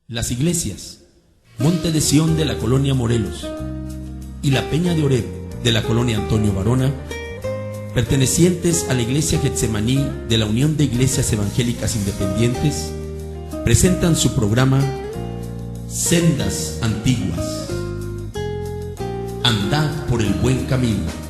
Las iglesias Monte de Sión de la colonia Morelos y la Peña de Oreb de la colonia Antonio Varona, pertenecientes a la iglesia Getsemaní de la Unión de Iglesias Evangélicas Independientes, presentan su programa Sendas Antiguas. Andad por el buen camino.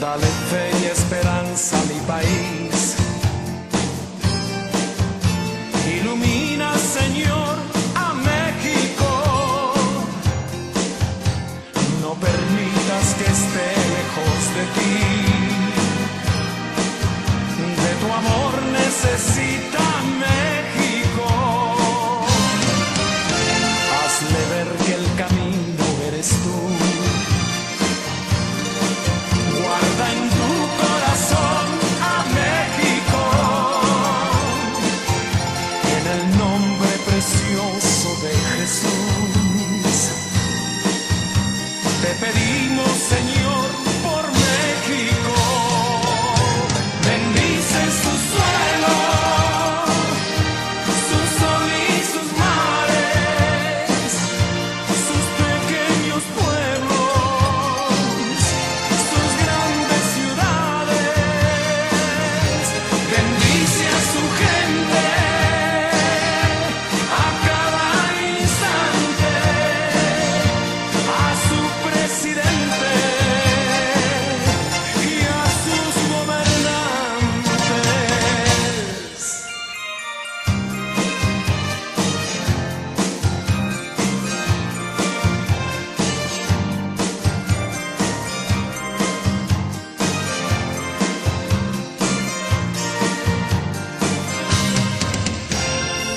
Dale fe y esperanza a mi país. Ilumina, Señor, a México. No permitas que esté lejos de ti. De tu amor necesita México. Hazle ver que el camino eres tú. Guarda en tu corazón a México, en el nombre precioso de Jesús. Te pedimos, Señor, por México. Bendice su suelo, su sol y sus mares, sus pequeños pueblos, sus grandes ciudades. Bendice a su gente a cada instante, a su presidente y a sus gobernantes.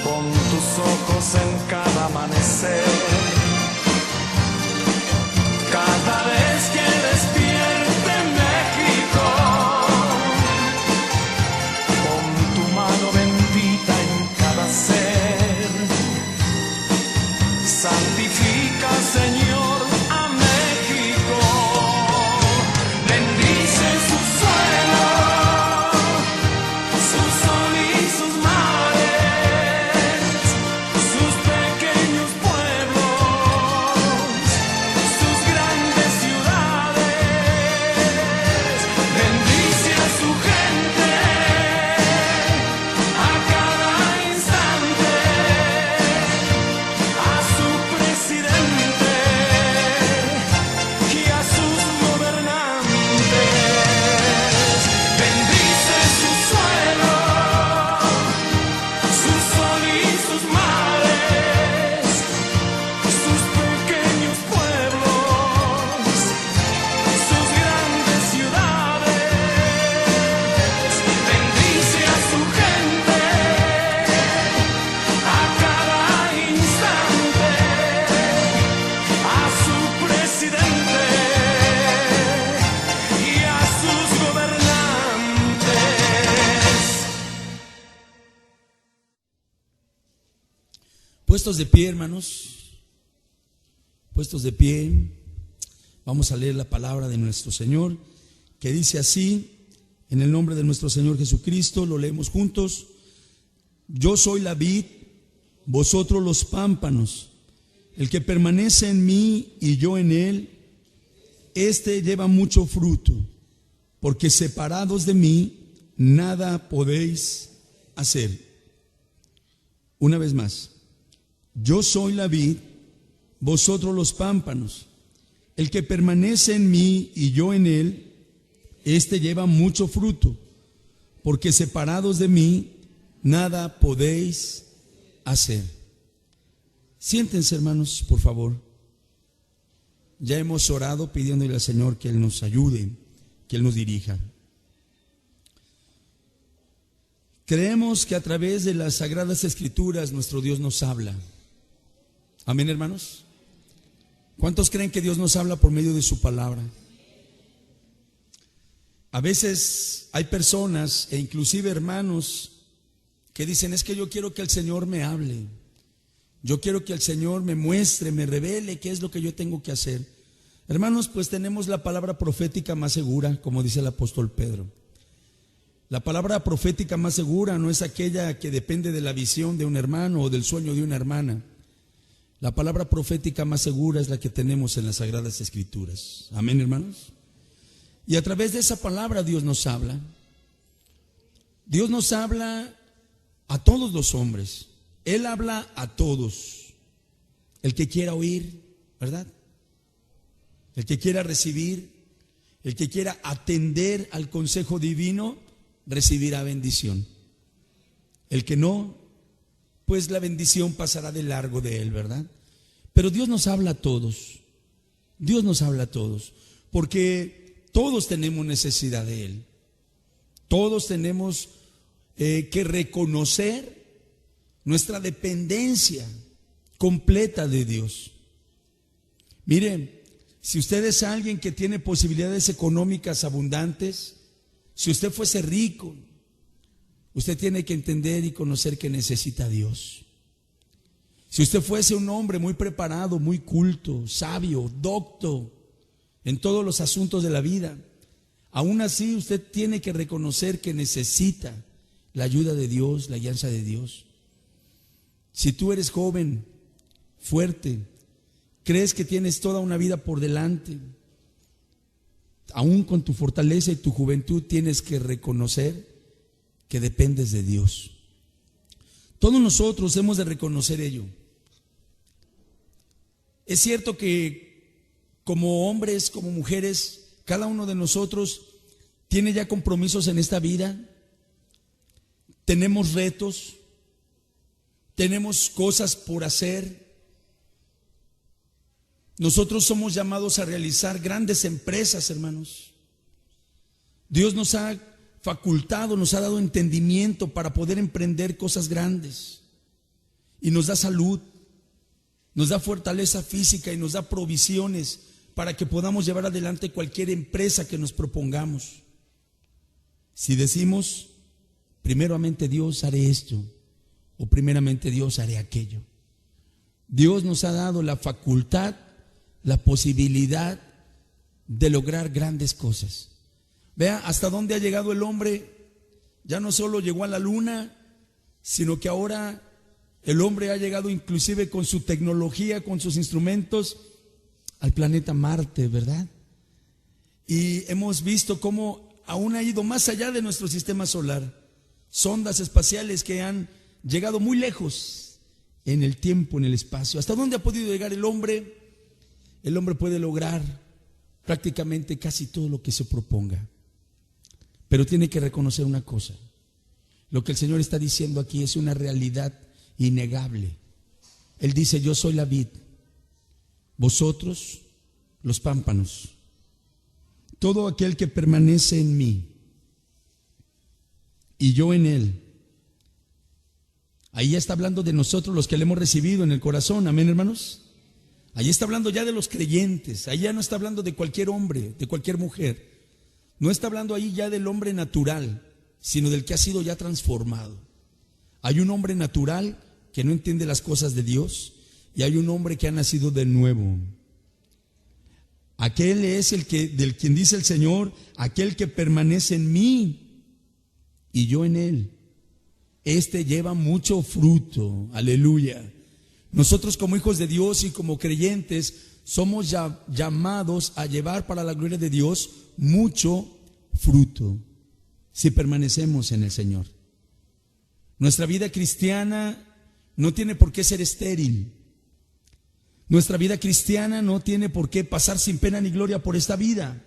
Pon tus ojos en cada amanecer, cada vez que despierte México. Pon tu mano bendita en cada ser. Santifica, Señor, a México. Bendice su suelo, su sol y sus mares, sus pequeños pueblos, sus grandes ciudades. Bendice a su gente a cada instante, a su presidente y a sus gobernantes. Bendice su suelo, su sol y sus mares, sus pequeños pueblos, sus grandes ciudades. Bendice a su gente a cada instante, a su presidente y a sus gobernantes. Puestos de pie, hermanos, puestos de pie, vamos a leer la palabra de nuestro Señor, que dice así, en el nombre de nuestro Señor Jesucristo, lo leemos juntos. Yo soy la vid, vosotros los pámpanos. El que permanece en mí y yo en él, este lleva mucho fruto, porque separados de mí, nada podéis hacer. Una vez más. Yo soy la vid, vosotros los pámpanos. El que permanece en mí y yo en él, este lleva mucho fruto, porque separados de mí, nada podéis hacer. Siéntense, hermanos, por favor. Ya hemos orado pidiéndole al Señor que Él nos ayude, que Él nos dirija. Creemos que a través de las Sagradas Escrituras nuestro Dios nos habla. Amén, hermanos. ¿Cuántos creen que Dios nos habla por medio de su palabra? A veces hay personas e inclusive hermanos que dicen: es que yo quiero que el Señor me hable, yo quiero que el Señor me muestre, me revele qué es lo que yo tengo que hacer. Hermanos, pues tenemos la palabra profética más segura, como dice el apóstol Pedro. La palabra profética más segura no es aquella que depende de la visión de un hermano o del sueño de una hermana. La palabra profética más segura es la que tenemos en las Sagradas Escrituras. Amén, hermanos. Y a través de esa palabra Dios nos habla. Dios nos habla a todos los hombres. Él habla a todos. El que quiera oír, ¿verdad? El que quiera recibir, el que quiera atender al consejo divino, recibirá bendición. El que no, pues la bendición pasará de largo de él, ¿verdad? Pero Dios nos habla a todos. Dios nos habla a todos, porque todos tenemos necesidad de Él. Todos tenemos que reconocer nuestra dependencia completa de Dios. Miren, si usted es alguien que tiene posibilidades económicas abundantes, si usted fuese rico, usted tiene que entender y conocer que necesita a Dios. Si usted fuese un hombre muy preparado, muy culto, sabio, docto en todos los asuntos de la vida, aún así usted tiene que reconocer que necesita la ayuda de Dios, la guianza de Dios. Si tú eres joven, fuerte, crees que tienes toda una vida por delante, aún con tu fortaleza y tu juventud tienes que reconocer que dependes de Dios. Todos nosotros hemos de reconocer ello. Es cierto que como hombres, como mujeres, cada uno de nosotros tiene ya compromisos en esta vida, tenemos retos, tenemos cosas por hacer. Nosotros somos llamados a realizar grandes empresas, hermanos. Dios nos ha facultado, nos ha dado entendimiento para poder emprender cosas grandes, y nos da salud, nos da fortaleza física y nos da provisiones para que podamos llevar adelante cualquier empresa que nos propongamos. Si decimos: primeramente Dios, haré esto, o primeramente Dios, haré aquello. Dios nos ha dado la facultad, la posibilidad de lograr grandes cosas. Vea hasta dónde ha llegado el hombre. Ya no solo llegó a la luna, sino que ahora el hombre ha llegado inclusive con su tecnología, con sus instrumentos, al planeta Marte, ¿verdad? Y hemos visto cómo aún ha ido más allá de nuestro sistema solar. Sondas espaciales que han llegado muy lejos en el tiempo, en el espacio. ¿Hasta dónde ha podido llegar el hombre? El hombre puede lograr prácticamente casi todo lo que se proponga. Pero tiene que reconocer una cosa. Lo que el Señor está diciendo aquí es una realidad innegable. Él dice: yo soy la vid, vosotros los pámpanos. Todo aquel que permanece en mí y yo en él. Ahí ya está hablando de nosotros, los que le hemos recibido en el corazón. Amén, hermanos. Ahí está hablando ya de los creyentes. Ahí ya no está hablando de cualquier hombre, de cualquier mujer. No está hablando ahí ya del hombre natural, sino del que ha sido ya transformado. Hay un hombre natural que no entiende las cosas de Dios, y hay un hombre que ha nacido de nuevo. Aquel es el que, del quien dice el Señor: aquel que permanece en mí y yo en él, este lleva mucho fruto. Aleluya. Nosotros como hijos de Dios y como creyentes somos ya llamados a llevar para la gloria de Dios mucho fruto, si permanecemos en el Señor. Nuestra vida cristiana no tiene por qué ser estéril. Nuestra vida cristiana no tiene por qué pasar sin pena ni gloria por esta vida.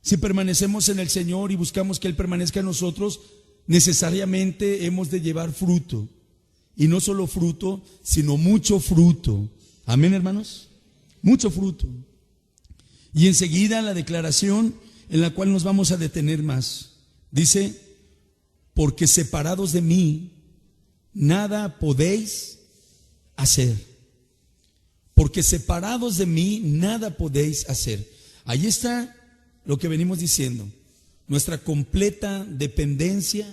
Si permanecemos en el Señor y buscamos que Él permanezca en nosotros, necesariamente hemos de llevar fruto. Y no solo fruto, sino mucho fruto. Amén, hermanos. Mucho fruto. Y enseguida la declaración en la cual nos vamos a detener más. Dice: porque separados de mí, nada podéis hacer. porque separados de mí nada podéis hacer. Ahí está lo que venimos diciendo, nuestra completa dependencia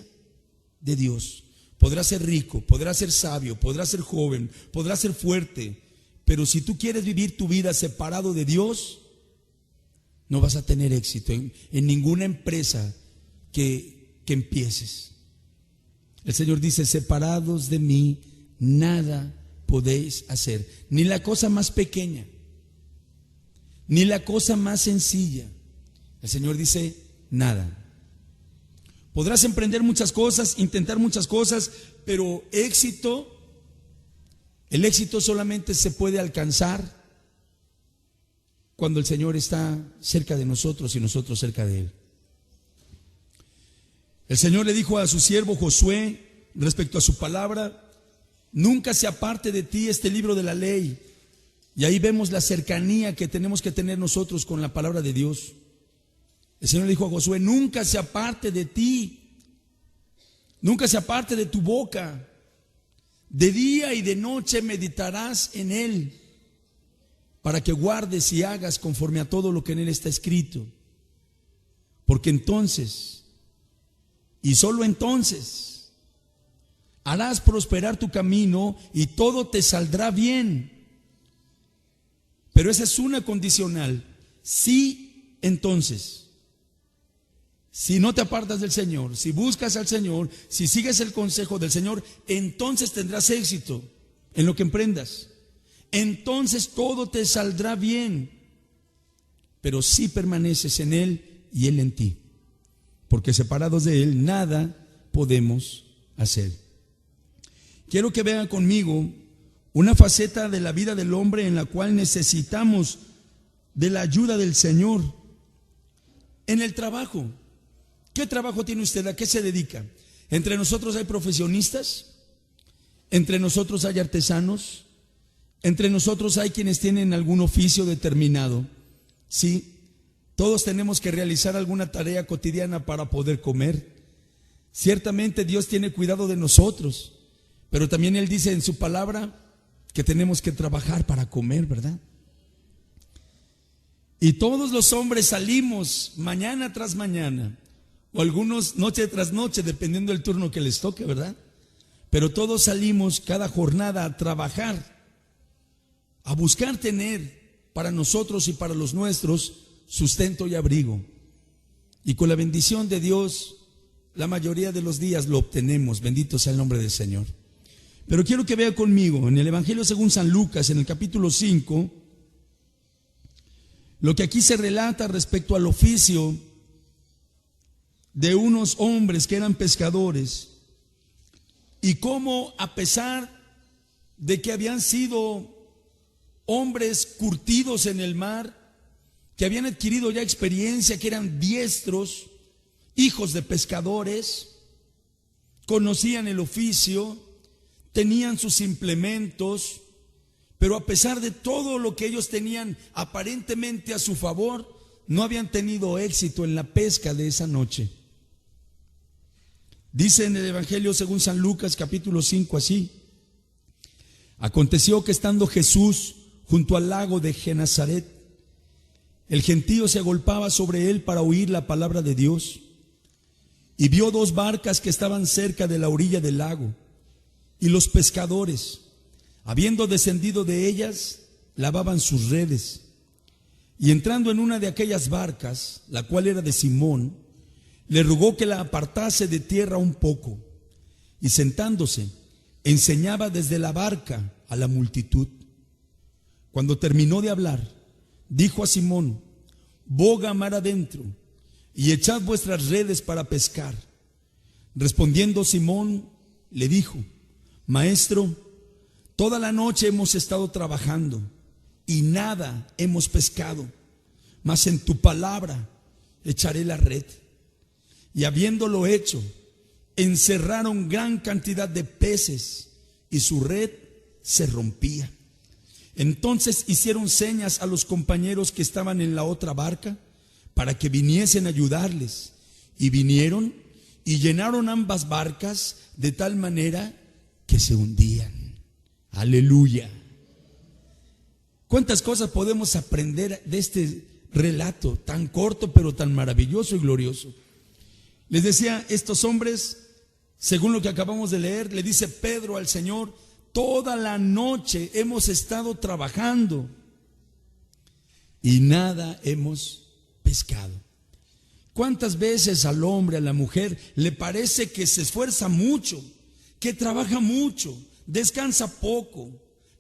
de Dios. Podrás ser rico, podrás ser sabio, podrás ser joven, podrás ser fuerte, pero si tú quieres vivir tu vida separado de Dios, no vas a tener éxito en ninguna empresa que empieces. El Señor dice, separados de mí nada podéis hacer, ni la cosa más pequeña, ni la cosa más sencilla. El Señor dice, nada. Podrás emprender muchas cosas, intentar muchas cosas, pero el éxito solamente se puede alcanzar cuando el Señor está cerca de nosotros y nosotros cerca de Él. El Señor le dijo a su siervo Josué respecto a su palabra, nunca se aparte de ti este libro de la ley. Y ahí vemos la cercanía que tenemos que tener nosotros con la palabra de Dios. El Señor le dijo a Josué, nunca se aparte de ti, nunca se aparte de tu boca. De día y de noche meditarás en él, para que guardes y hagas conforme a todo lo que en él está escrito. Porque entonces, y solo entonces, harás prosperar tu camino y todo te saldrá bien. Pero esa es una condicional. Sí, entonces. Si no te apartas del Señor, si buscas al Señor, si sigues el consejo del Señor, entonces tendrás éxito en lo que emprendas. Entonces todo te saldrá bien. Pero si permaneces en Él y Él en ti, porque separados de Él nada podemos hacer. Quiero que vean conmigo una faceta de la vida del hombre en la cual necesitamos de la ayuda del Señor. En el trabajo. ¿Qué trabajo tiene usted? ¿A qué se dedica? Entre nosotros hay profesionistas, entre nosotros hay artesanos, entre nosotros hay quienes tienen algún oficio determinado. Sí, todos tenemos que realizar alguna tarea cotidiana para poder comer. Ciertamente Dios tiene cuidado de nosotros, pero también Él dice en su palabra que tenemos que trabajar para comer, ¿verdad? Y todos los hombres salimos mañana tras mañana, o algunos noche tras noche, dependiendo del turno que les toque, ¿verdad? Pero todos salimos cada jornada a trabajar, a buscar tener para nosotros y para los nuestros sustento y abrigo. Y con la bendición de Dios, la mayoría de los días lo obtenemos. Bendito sea el nombre del Señor. Pero quiero que vea conmigo en el Evangelio según San Lucas, en el capítulo 5, lo que aquí se relata respecto al oficio de unos hombres que eran pescadores, y cómo, a pesar de que habían sido hombres curtidos en el mar, que habían adquirido ya experiencia, que eran diestros, hijos de pescadores, conocían el oficio, tenían sus implementos, pero a pesar de todo lo que ellos tenían aparentemente a su favor, no habían tenido éxito en la pesca de esa noche. Dice en el Evangelio según San Lucas capítulo 5 así: aconteció que estando Jesús junto al lago de Genezaret, el gentío se agolpaba sobre él para oír la palabra de Dios, y vio dos barcas que estaban cerca de la orilla del lago, y los pescadores, habiendo descendido de ellas, lavaban sus redes. Y entrando en una de aquellas barcas, la cual era de Simón, le rogó que la apartase de tierra un poco, y sentándose, enseñaba desde la barca a la multitud. Cuando terminó de hablar, dijo a Simón: boga mar adentro y echad vuestras redes para pescar. Respondiendo Simón, le dijo: Maestro, toda la noche hemos estado trabajando y nada hemos pescado, mas en tu palabra echaré la red. Y habiéndolo hecho, encerraron gran cantidad de peces y su red se rompía. Entonces hicieron señas a los compañeros que estaban en la otra barca para que viniesen a ayudarles. Y vinieron y llenaron ambas barcas de tal manera que se hundían. Aleluya. ¿Cuántas cosas podemos aprender de este relato tan corto pero tan maravilloso y glorioso? Les decía, estos hombres, según lo que acabamos de leer, le dice Pedro al Señor: toda la noche hemos estado trabajando y nada hemos pescado. ¿Cuántas veces al hombre, a la mujer, le parece que se esfuerza mucho, que trabaja mucho, descansa poco,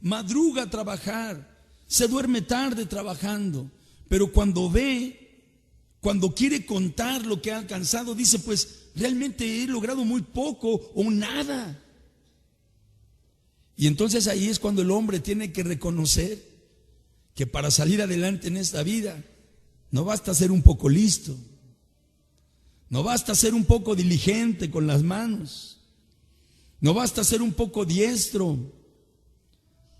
madruga a trabajar, se duerme tarde trabajando, pero cuando quiere contar lo que ha alcanzado, dice: pues realmente he logrado muy poco o nada? Y entonces ahí es cuando el hombre tiene que reconocer que para salir adelante en esta vida no basta ser un poco listo, no basta ser un poco diligente con las manos, no basta ser un poco diestro,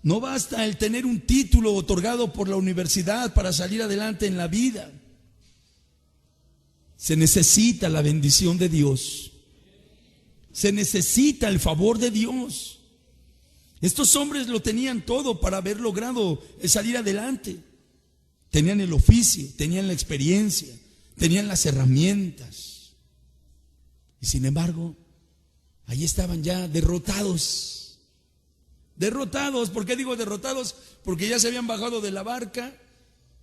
no basta el tener un título otorgado por la universidad para salir adelante en la vida. Se necesita la bendición de Dios, se necesita el favor de Dios. Estos hombres lo tenían todo para haber logrado salir adelante. Tenían el oficio, tenían la experiencia, tenían las herramientas. Y sin embargo, ahí estaban ya derrotados. Derrotados. ¿Por qué digo derrotados? Porque ya se habían bajado de la barca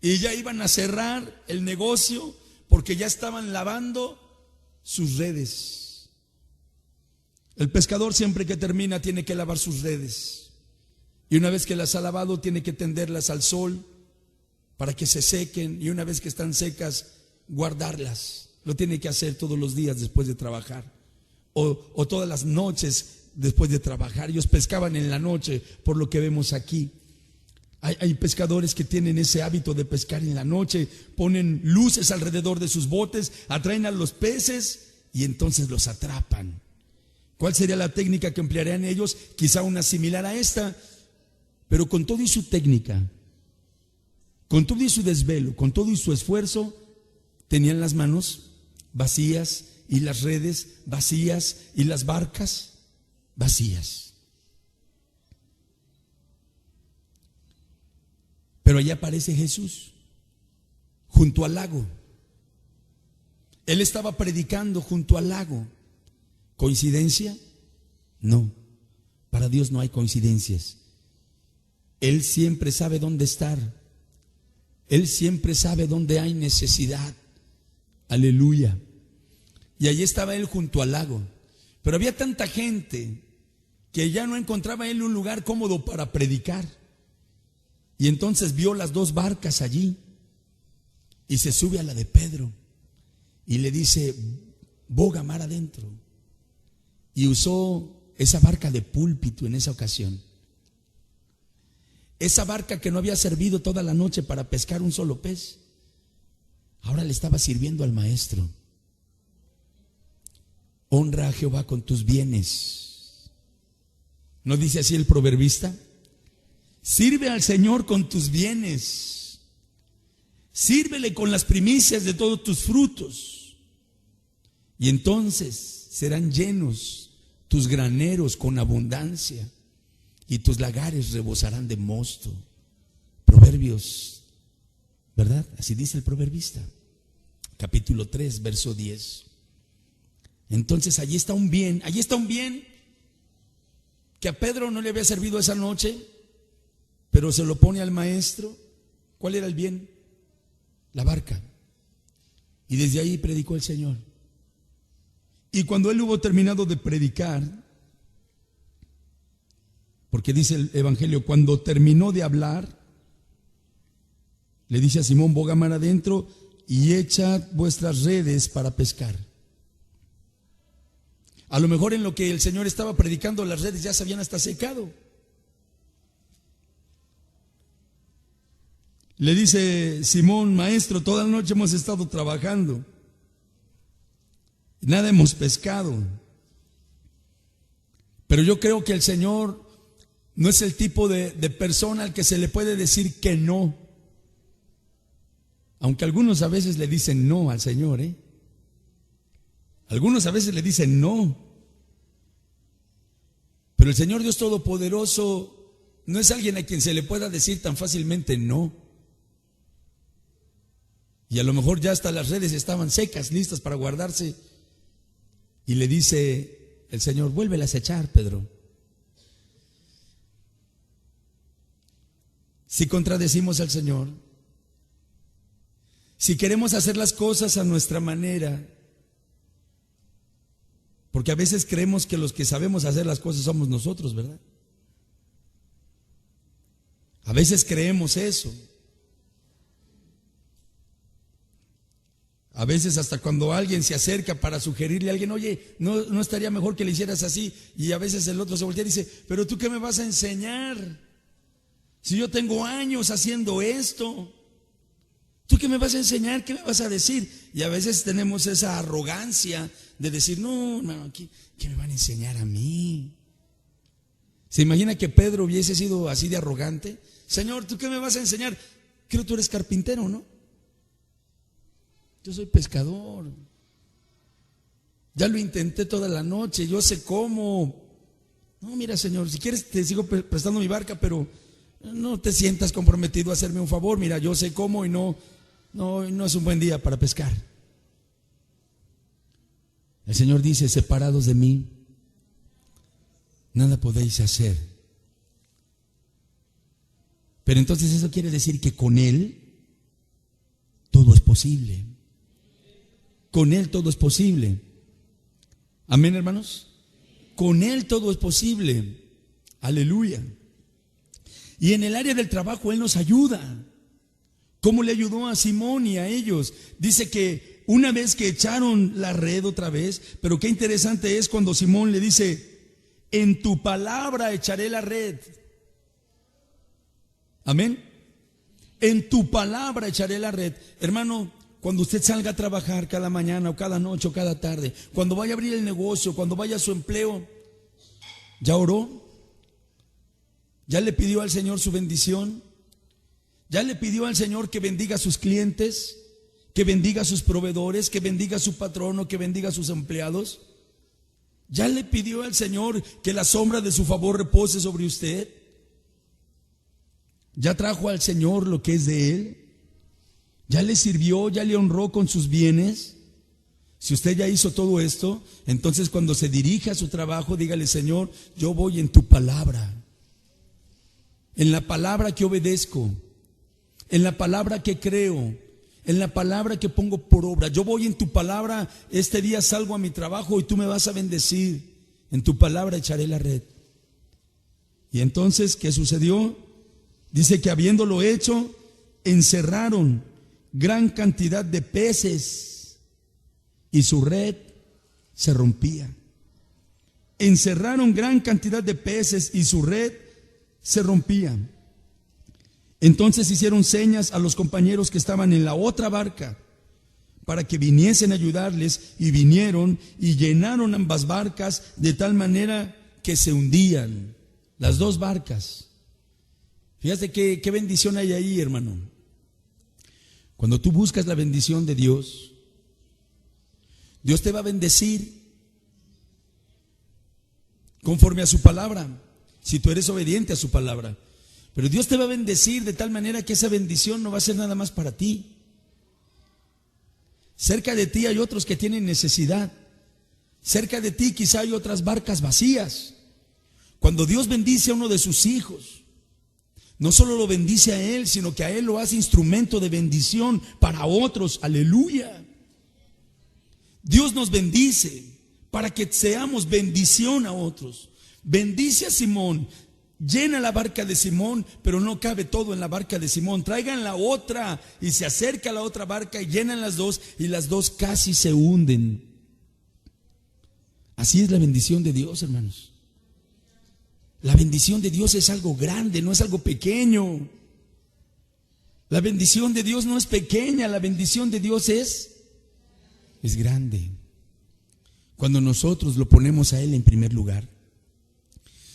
y ya iban a cerrar el negocio, porque ya estaban lavando sus redes. El pescador siempre que termina tiene que lavar sus redes, y una vez que las ha lavado tiene que tenderlas al sol para que se sequen, y una vez que están secas guardarlas. Lo tiene que hacer todos los días después de trabajar, o todas las noches después de trabajar. Ellos pescaban en la noche, por lo que vemos aquí. Hay pescadores que tienen ese hábito de pescar en la noche, ponen luces alrededor de sus botes, atraen a los peces y entonces los atrapan. ¿Cuál sería la técnica que emplearían ellos? Quizá una similar a esta, pero con todo y su técnica, con todo y su desvelo, con todo y su esfuerzo, tenían las manos vacías y las redes vacías y las barcas vacías. Pero allá aparece Jesús junto al lago. Él estaba predicando junto al lago. ¿Coincidencia? No. Para Dios no hay coincidencias. Él siempre sabe dónde estar. Él siempre sabe dónde hay necesidad. Aleluya. Y allí estaba Él junto al lago. Pero había tanta gente que ya no encontraba Él un lugar cómodo para predicar. Y entonces vio las dos barcas allí y se sube a la de Pedro y le dice: boga mar adentro. Y usó esa barca de púlpito en esa ocasión. Esa barca que no había servido toda la noche para pescar un solo pez, ahora le estaba sirviendo al maestro. Honra a Jehová con tus bienes. ¿No dice así el proverbista? Sirve al Señor con tus bienes. Sírvele con las primicias de todos tus frutos. Y entonces serán llenos tus graneros con abundancia, y tus lagares rebosarán de mosto. Proverbios, ¿verdad? Así dice el proverbista, capítulo 3, verso 10. Entonces allí está un bien que a Pedro no le había servido esa noche, pero se lo pone al maestro. ¿Cuál era el bien? La barca. Y desde ahí predicó el Señor. Y cuando él hubo terminado de predicar, porque dice el Evangelio, cuando terminó de hablar, le dice a Simón: boga mar adentro y echad vuestras redes para pescar. A lo mejor en lo que el Señor estaba predicando, las redes ya se habían hasta secado. Le dice Simón: maestro, toda la noche hemos estado trabajando, nada hemos pescado. Pero yo creo que el Señor no es el tipo de persona al que se le puede decir que no. Aunque algunos a veces le dicen no al Señor, Algunos a veces le dicen no. Pero el Señor Dios Todopoderoso no es alguien a quien se le pueda decir tan fácilmente no. Y a lo mejor ya hasta las redes estaban secas, listas para guardarse. Y le dice el Señor: vuélvelas a echar, Pedro. Si contradecimos al Señor, si queremos hacer las cosas a nuestra manera, porque a veces creemos que los que sabemos hacer las cosas somos nosotros, ¿verdad? A veces creemos eso. A veces hasta cuando alguien se acerca para sugerirle a alguien: oye, no estaría mejor que le hicieras así. Y a veces el otro se voltea y dice: pero tú, ¿qué me vas a enseñar? Si yo tengo años haciendo esto, ¿tú qué me vas a enseñar? ¿Qué me vas a decir? Y a veces tenemos esa arrogancia de decir: no, hermano, ¿qué me van a enseñar a mí? ¿Se imagina que Pedro hubiese sido así de arrogante? Señor, ¿tú qué me vas a enseñar? Creo que tú eres carpintero, ¿no? Yo soy pescador. Ya lo intenté toda la noche, yo sé cómo. No, mira, Señor, si quieres te sigo prestando mi barca, pero no te sientas comprometido a hacerme un favor. Mira, yo sé cómo y no es un buen día para pescar. El Señor dice: separados de mí, nada podéis hacer. Pero entonces eso quiere decir que con Él todo es posible. Con Él todo es posible. Amén, hermanos. Con Él todo es posible. Aleluya. Y en el área del trabajo Él nos ayuda. ¿Cómo le ayudó a Simón y a ellos? Dice que una vez que echaron la red otra vez, pero qué interesante es cuando Simón le dice: en tu palabra echaré la red. Amén. En tu palabra echaré la red. Hermano, cuando usted salga a trabajar cada mañana o cada noche o cada tarde, cuando vaya a abrir el negocio, cuando vaya a su empleo, ¿ya oró? ¿Ya le pidió al Señor su bendición? ¿Ya le pidió al Señor que bendiga a sus clientes, que bendiga a sus proveedores, que bendiga a su patrono, que bendiga a sus empleados? ¿Ya le pidió al Señor que la sombra de su favor repose sobre usted? ¿Ya trajo al Señor lo que es de Él? ¿Ya le sirvió, ya le honró con sus bienes? Si usted ya hizo todo esto, entonces cuando se dirija a su trabajo, dígale: Señor, yo voy en tu palabra, en la palabra que obedezco, en la palabra que creo, en la palabra que pongo por obra. Yo voy en tu palabra, este día salgo a mi trabajo y tú me vas a bendecir. En tu palabra echaré la red. Y entonces, ¿qué sucedió? Dice que habiéndolo hecho, encerraron gran cantidad de peces y su red se rompía. Encerraron gran cantidad de peces y su red se rompía. Entonces hicieron señas a los compañeros que estaban en la otra barca para que viniesen a ayudarles, y vinieron y llenaron ambas barcas de tal manera que se hundían las dos barcas. Fíjate qué bendición hay ahí, hermano. Cuando tú buscas la bendición de Dios, Dios te va a bendecir conforme a su palabra, si tú eres obediente a su palabra. Pero Dios te va a bendecir de tal manera que esa bendición no va a ser nada más para ti. Cerca de ti hay otros que tienen necesidad. Cerca de ti quizá hay otras barcas vacías. Cuando Dios bendice a uno de sus hijos, no solo lo bendice a él, sino que a él lo hace instrumento de bendición para otros. Aleluya. Dios nos bendice para que seamos bendición a otros. Bendice a Simón, llena la barca de Simón, pero no cabe todo en la barca de Simón. Traigan la otra, y se acerca a la otra barca y llenan las dos, y las dos casi se hunden. Así es la bendición de Dios, hermanos. La bendición de Dios es algo grande, no es algo pequeño. La bendición de Dios no es pequeña, la bendición de Dios es grande. Cuando nosotros lo ponemos a Él en primer lugar.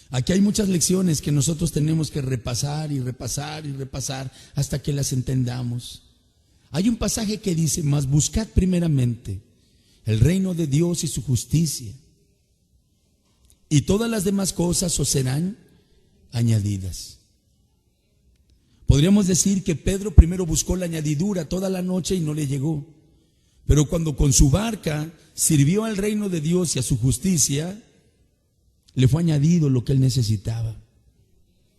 Aquí hay muchas lecciones que nosotros tenemos que repasar y repasar y repasar hasta que las entendamos. Hay un pasaje que dice: mas buscad primeramente el reino de Dios y su justicia, y todas las demás cosas os serán añadidas. Podríamos decir que Pedro primero buscó la añadidura toda la noche y no le llegó. Pero cuando con su barca sirvió al reino de Dios y a su justicia, le fue añadido lo que él necesitaba.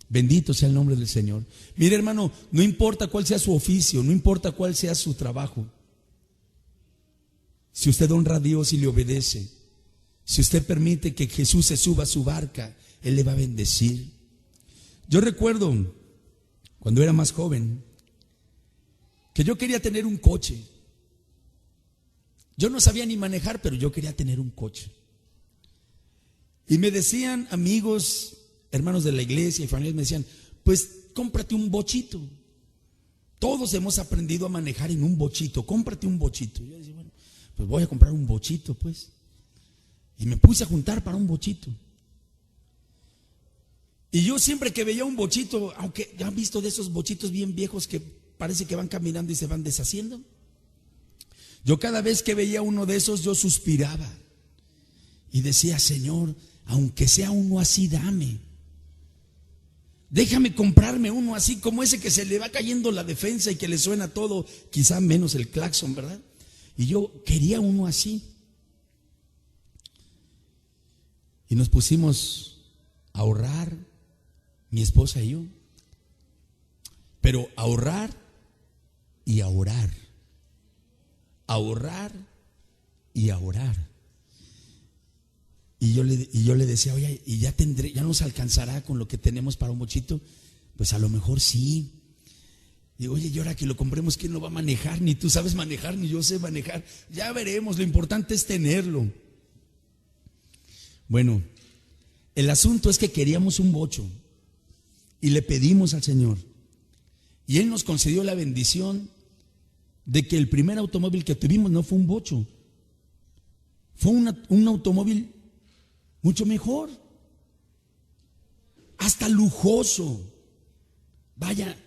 Bendito sea el nombre del Señor. Mire, hermano, no importa cuál sea su oficio, no importa cuál sea su trabajo. Si usted honra a Dios y le obedece, si usted permite que Jesús se suba a su barca, Él le va a bendecir. Yo recuerdo, cuando era más joven, que yo quería tener un coche. Yo no sabía ni manejar, pero yo quería tener un coche. Y me decían amigos, hermanos de la iglesia y familiares, me decían, pues cómprate un bochito. Todos hemos aprendido a manejar en un bochito, cómprate un bochito. Yo decía, bueno, pues voy a comprar un bochito, pues. Y me puse a juntar para un bochito. Y yo siempre que veía un bochito, aunque ya han visto de esos bochitos bien viejos que parece que van caminando y se van deshaciendo, yo cada vez que veía uno de esos, yo suspiraba y decía, Señor, aunque sea uno así, dame. Déjame comprarme uno así como ese que se le va cayendo la defensa y que le suena todo, quizá menos el claxon, ¿verdad? Y yo quería uno así. Y nos pusimos a ahorrar, mi esposa y yo. Pero ahorrar y a orar. Ahorrar y a orar. Y yo le decía, oye, ¿y ya nos alcanzará con lo que tenemos para un bochito? Pues a lo mejor sí. Digo, oye, y ahora que lo compremos, ¿quién lo va a manejar? Ni tú sabes manejar, ni yo sé manejar. Ya veremos, lo importante es tenerlo. Bueno, el asunto es que queríamos un bocho y le pedimos al Señor. Y Él nos concedió la bendición de que el primer automóvil que tuvimos no fue un bocho, fue un automóvil mucho mejor, hasta lujoso. Vaya,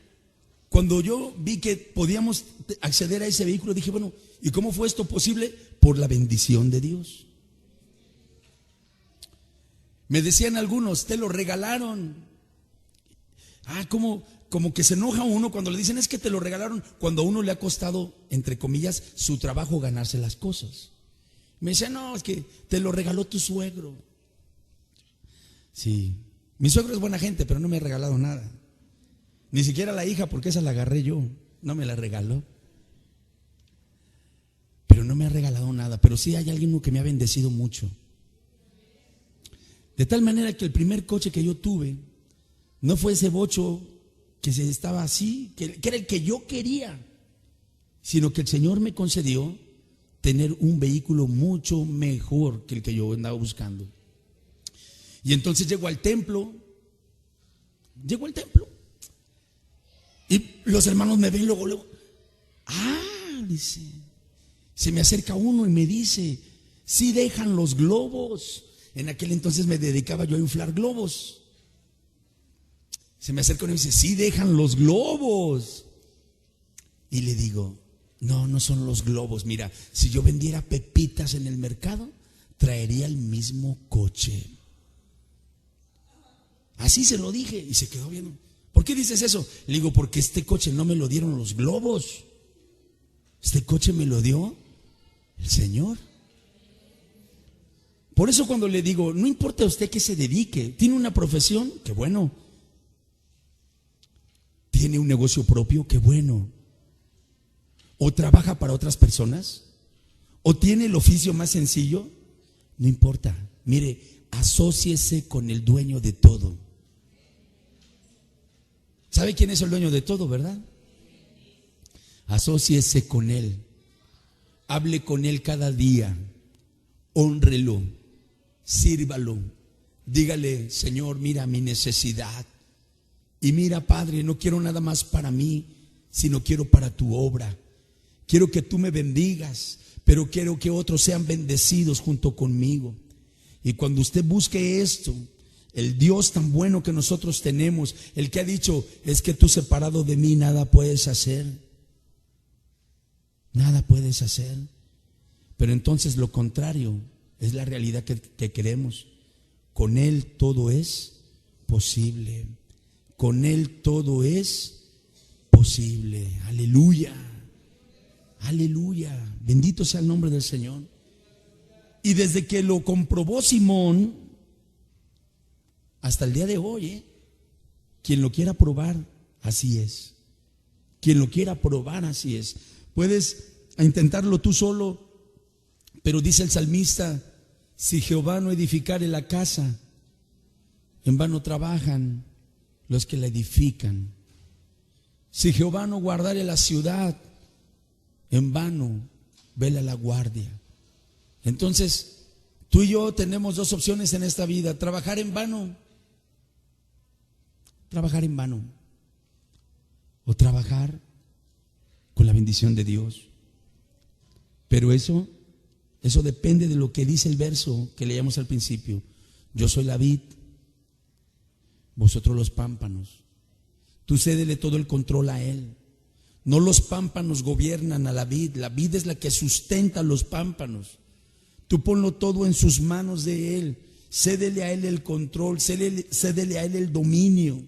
cuando yo vi que podíamos acceder a ese vehículo, dije, bueno, ¿y cómo fue esto posible? Por la bendición de Dios. Me decían algunos, te lo regalaron. Como que se enoja uno cuando le dicen, es que te lo regalaron, cuando a uno le ha costado, entre comillas, su trabajo ganarse las cosas. Me decían, no, es que te lo regaló tu suegro. Sí, mi suegro es buena gente, pero no me ha regalado nada. Ni siquiera la hija, porque esa la agarré yo, no me la regaló. Pero no me ha regalado nada, pero sí hay alguien que me ha bendecido mucho. De tal manera que el primer coche que yo tuve no fue ese bocho que se estaba así, que era el que yo quería, sino que el Señor me concedió tener un vehículo mucho mejor que el que yo andaba buscando. Y entonces llego al templo, y los hermanos me ven luego, dice, se me acerca uno y me dice, sí dejan los globos. En aquel entonces me dedicaba yo a inflar globos. Se me acerca uno y me dice, sí dejan los globos. Y le digo, no son los globos. Mira, si yo vendiera pepitas en el mercado, traería el mismo coche. Así se lo dije y se quedó viendo. ¿Por qué dices eso? Le digo, porque este coche no me lo dieron los globos. Este coche me lo dio el Señor. Por eso cuando le digo, no importa a usted que se dedique, tiene una profesión, qué bueno. Tiene un negocio propio, qué bueno. O trabaja para otras personas, o tiene el oficio más sencillo, no importa. Mire, asóciese con el dueño de todo. ¿Sabe quién es el dueño de todo, verdad? Asóciese con Él. Hable con Él cada día. Hónrelo. Sírvalo. Dígale, Señor, mira mi necesidad. Y mira, Padre, no quiero nada más para mí, sino quiero para tu obra. Quiero que tú me bendigas, pero quiero que otros sean bendecidos junto conmigo. Y cuando usted busque esto, el Dios tan bueno que nosotros tenemos, el que ha dicho, es que tú separado de mí nada puedes hacer. Nada puedes hacer. Pero entonces lo contrario es la realidad que queremos. Con Él todo es posible. Con Él todo es imposible. Aleluya. Aleluya. Bendito sea el nombre del Señor. Y desde que lo comprobó Simón, hasta el día de hoy, quien lo quiera probar, así es. Quien lo quiera probar, así es. Puedes intentarlo tú solo, pero dice el salmista: si Jehová no edificare la casa, en vano trabajan los que la edifican. Si Jehová no guardare la ciudad, en vano vela la guardia. Entonces, tú y yo tenemos dos opciones en esta vida: trabajar en vano, o trabajar con la bendición de Dios. Pero eso depende de lo que dice el verso que leíamos al principio. Yo soy la vid, vosotros los pámpanos. Tú cédele todo el control a Él. No los pámpanos gobiernan a la vid es la que sustenta los pámpanos. Tú ponlo todo en sus manos de Él. Cédele a Él el control, cédele a Él el dominio.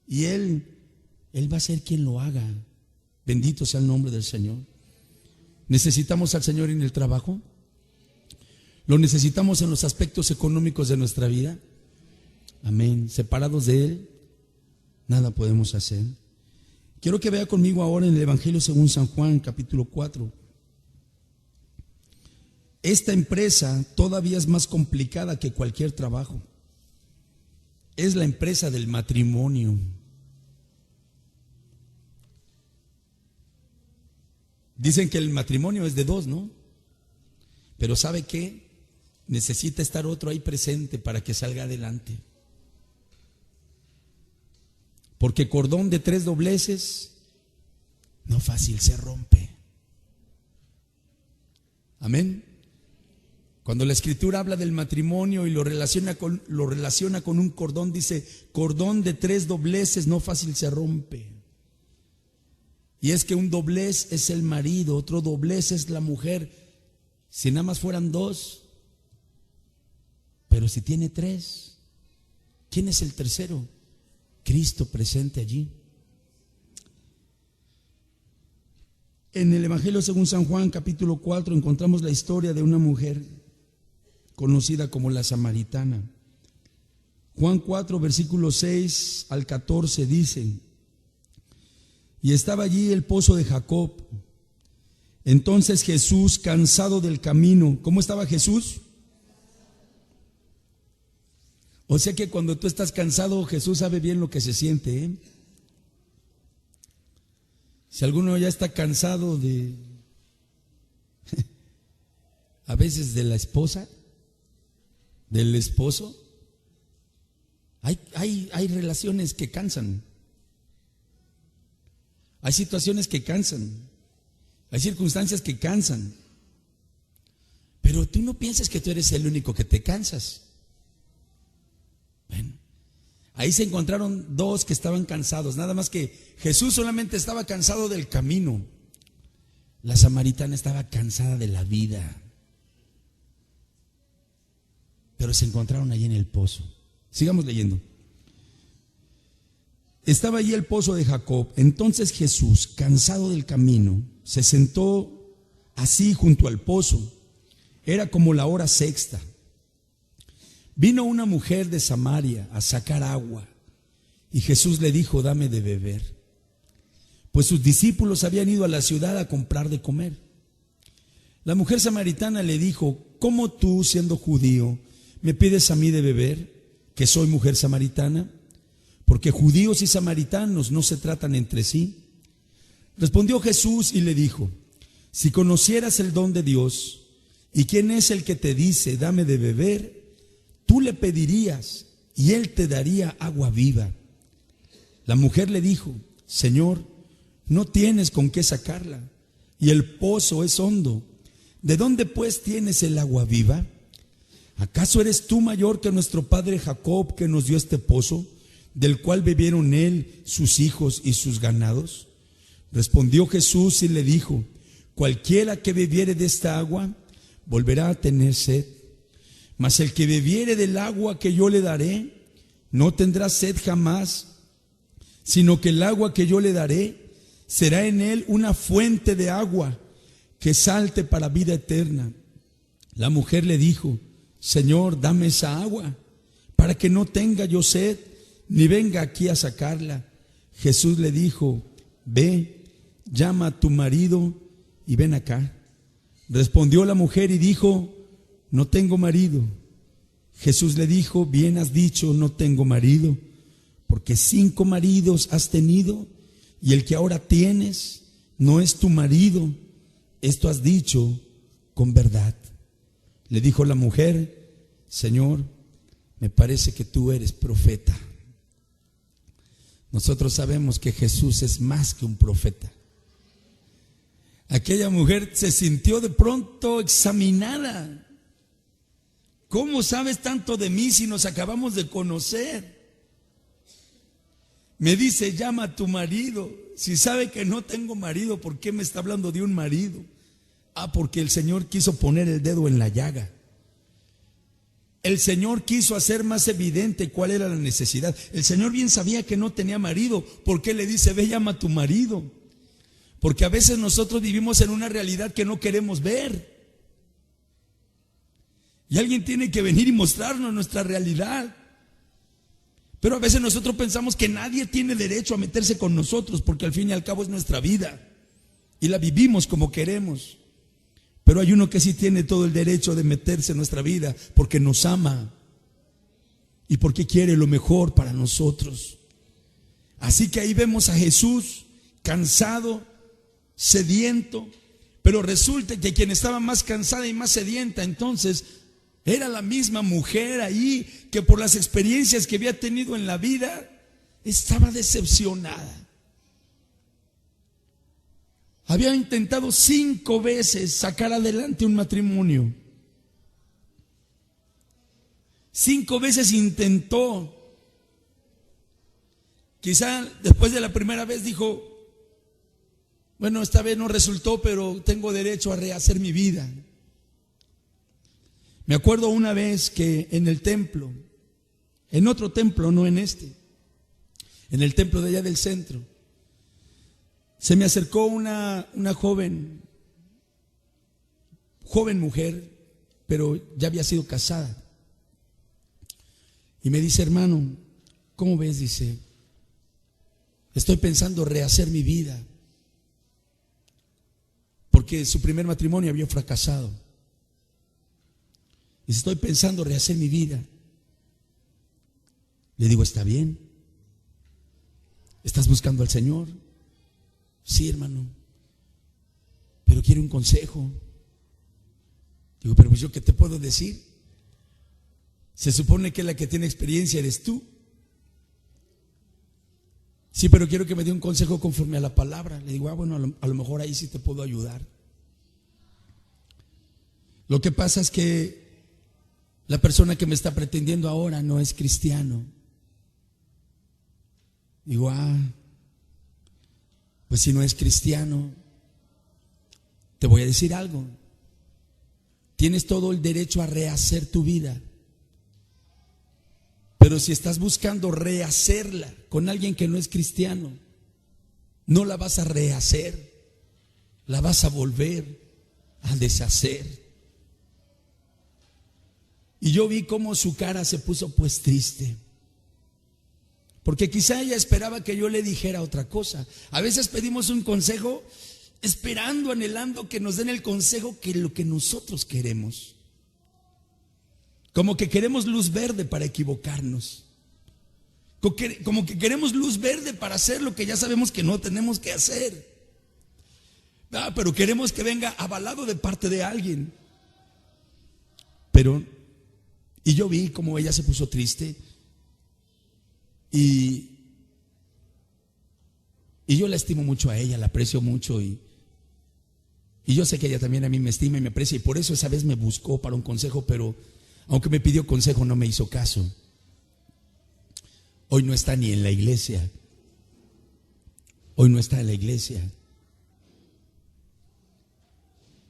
Y Él va a ser quien lo haga. Bendito sea el nombre del Señor. ¿Necesitamos al Señor en el trabajo? ¿Lo necesitamos en los aspectos económicos de nuestra vida? Amén. Separados de Él, nada podemos hacer. Quiero que vea conmigo ahora en el Evangelio según San Juan, capítulo 4. Esta empresa todavía es más complicada que cualquier trabajo. Es la empresa del matrimonio. Dicen que el matrimonio es de dos, ¿no? Pero ¿sabe qué? Necesita estar otro ahí presente para que salga adelante. Porque cordón de 3 dobleces no fácil se rompe. Amén. Cuando la Escritura habla del matrimonio y lo relaciona con un cordón, dice: cordón de 3 dobleces no fácil se rompe. Y es que un doblez es el marido, otro doblez es la mujer. Si nada más fueran 2, pero si tiene 3, ¿quién es el tercero? Cristo presente allí. En el Evangelio según San Juan, capítulo 4, encontramos la historia de una mujer conocida como la samaritana. Juan 4, versículos 6 al 14 dice: y estaba allí el pozo de Jacob. Entonces Jesús, cansado del camino. ¿Cómo estaba Jesús? O sea que cuando tú estás cansado, Jesús sabe bien lo que se siente, ¿eh? Si alguno ya está cansado a veces de la esposa, del esposo, hay relaciones que cansan. Hay situaciones que cansan, hay circunstancias que cansan. Pero tú no pienses que tú eres el único que te cansas. Bueno, ahí se encontraron 2 que estaban cansados, nada más que Jesús solamente estaba cansado del camino. La samaritana estaba cansada de la vida. Pero se encontraron allí en el pozo. Sigamos leyendo. Estaba allí el pozo de Jacob. Entonces Jesús, cansado del camino, se sentó así junto al pozo. Era como la hora sexta. Vino una mujer de Samaria a sacar agua, y Jesús le dijo: dame de beber. Pues sus discípulos habían ido a la ciudad a comprar de comer. La mujer samaritana le dijo: ¿cómo tú, siendo judío, me pides a mí de beber, que soy mujer samaritana? Porque judíos y samaritanos no se tratan entre sí. Respondió Jesús y le dijo: si conocieras el don de Dios y quién es el que te dice dame de beber, tú le pedirías y él te daría agua viva. La mujer le dijo: Señor, no tienes con qué sacarla y el pozo es hondo. ¿De dónde pues tienes el agua viva? ¿Acaso eres tú mayor que nuestro padre Jacob, que nos dio este pozo, del cual bebieron él, sus hijos y sus ganados? Respondió Jesús y le dijo: cualquiera que bebiere de esta agua volverá a tener sed, mas el que bebiere del agua que yo le daré no tendrá sed jamás, sino que el agua que yo le daré será en él una fuente de agua que salte para vida eterna. La mujer le dijo: Señor, dame esa agua para que no tenga yo sed, ni venga aquí a sacarla. Jesús le dijo: Ve, llama a tu marido y ven acá. Respondió la mujer y dijo: No tengo marido. Jesús le dijo: Bien has dicho, no tengo marido, porque 5 maridos has tenido, y el que ahora tienes no es tu marido. Esto has dicho con verdad. Le dijo la mujer: Señor, me parece que tú eres profeta. Nosotros sabemos que Jesús es más que un profeta. Aquella mujer se sintió de pronto examinada. ¿Cómo sabes tanto de mí si nos acabamos de conocer? Me dice: llama a tu marido. Si sabe que no tengo marido, ¿por qué me está hablando de un marido? Porque el Señor quiso poner el dedo en la llaga. El Señor quiso hacer más evidente cuál era la necesidad. El Señor bien sabía que no tenía marido. ¿Por qué le dice: ve, llama a tu marido? Porque a veces nosotros vivimos en una realidad que no queremos ver. Y alguien tiene que venir y mostrarnos nuestra realidad. Pero a veces nosotros pensamos que nadie tiene derecho a meterse con nosotros, porque al fin y al cabo es nuestra vida y la vivimos como queremos. Pero hay uno que sí tiene todo el derecho de meterse en nuestra vida, porque nos ama y porque quiere lo mejor para nosotros. Así que ahí vemos a Jesús cansado, sediento, pero resulta que quien estaba más cansada y más sedienta entonces era la misma mujer ahí, que por las experiencias que había tenido en la vida estaba decepcionada. Había intentado 5 veces sacar adelante un matrimonio. 5 veces intentó. Quizá después de la primera vez dijo: bueno, esta vez no resultó, pero tengo derecho a rehacer mi vida. Me acuerdo una vez que en el templo, en otro templo, no en este, en el templo de allá del centro, se me acercó una joven mujer, pero ya había sido casada. Y me dice: hermano, ¿cómo ves? Dice: estoy pensando rehacer mi vida, porque su primer matrimonio había fracasado. Dice: estoy pensando rehacer mi vida. Le digo: está bien. ¿Estás buscando al Señor? Sí, hermano, pero quiero un consejo. Digo: pero pues yo, ¿qué te puedo decir? Se supone que la que tiene experiencia eres tú. Sí, pero quiero que me dé un consejo conforme a la palabra. Le digo: bueno, a lo mejor ahí sí te puedo ayudar. Lo que pasa es que la persona que me está pretendiendo ahora no es cristiano. Digo: pues si no es cristiano, te voy a decir algo. Tienes todo el derecho a rehacer tu vida. Pero si estás buscando rehacerla con alguien que no es cristiano, no la vas a rehacer, la vas a volver a deshacer. Y yo vi cómo su cara se puso pues triste, porque quizá ella esperaba que yo le dijera otra cosa. A veces pedimos un consejo esperando, anhelando que nos den el consejo que lo que nosotros queremos. Como que queremos luz verde para equivocarnos. Como que queremos luz verde para hacer lo que ya sabemos que no tenemos que hacer. Pero queremos que venga avalado de parte de alguien. Y yo vi cómo ella se puso triste. Y yo la estimo mucho a ella, la aprecio mucho. Y yo sé que ella también a mí me estima y me aprecia. Y por eso esa vez me buscó para un consejo, pero aunque me pidió consejo, no me hizo caso. Hoy no está ni en la iglesia. Hoy no está en la iglesia.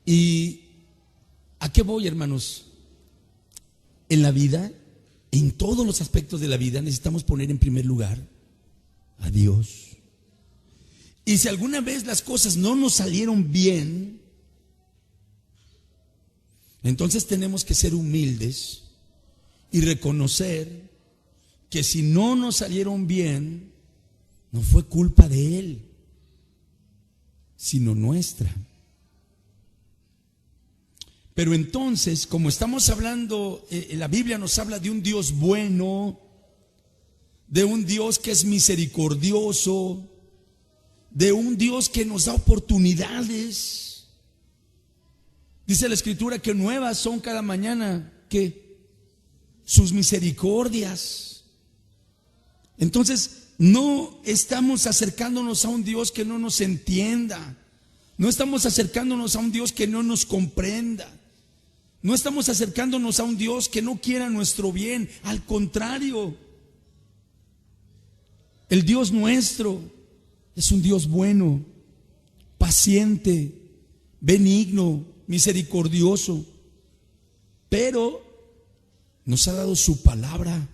¿Y a qué voy, hermanos? En la vida, en todos los aspectos de la vida, necesitamos poner en primer lugar a Dios. Y si alguna vez las cosas no nos salieron bien, entonces tenemos que ser humildes y reconocer que si no nos salieron bien, no fue culpa de Él, sino nuestra. Pero entonces, como estamos hablando, la Biblia nos habla de un Dios bueno, de un Dios que es misericordioso, de un Dios que nos da oportunidades. Dice la Escritura que nuevas son cada mañana, ¿qué? Sus misericordias. Entonces, no estamos acercándonos a un Dios que no nos entienda. No estamos acercándonos a un Dios que no nos comprenda. No estamos acercándonos a un Dios que no quiera nuestro bien. Al contrario, el Dios nuestro es un Dios bueno, paciente, benigno, misericordioso, pero nos ha dado su palabra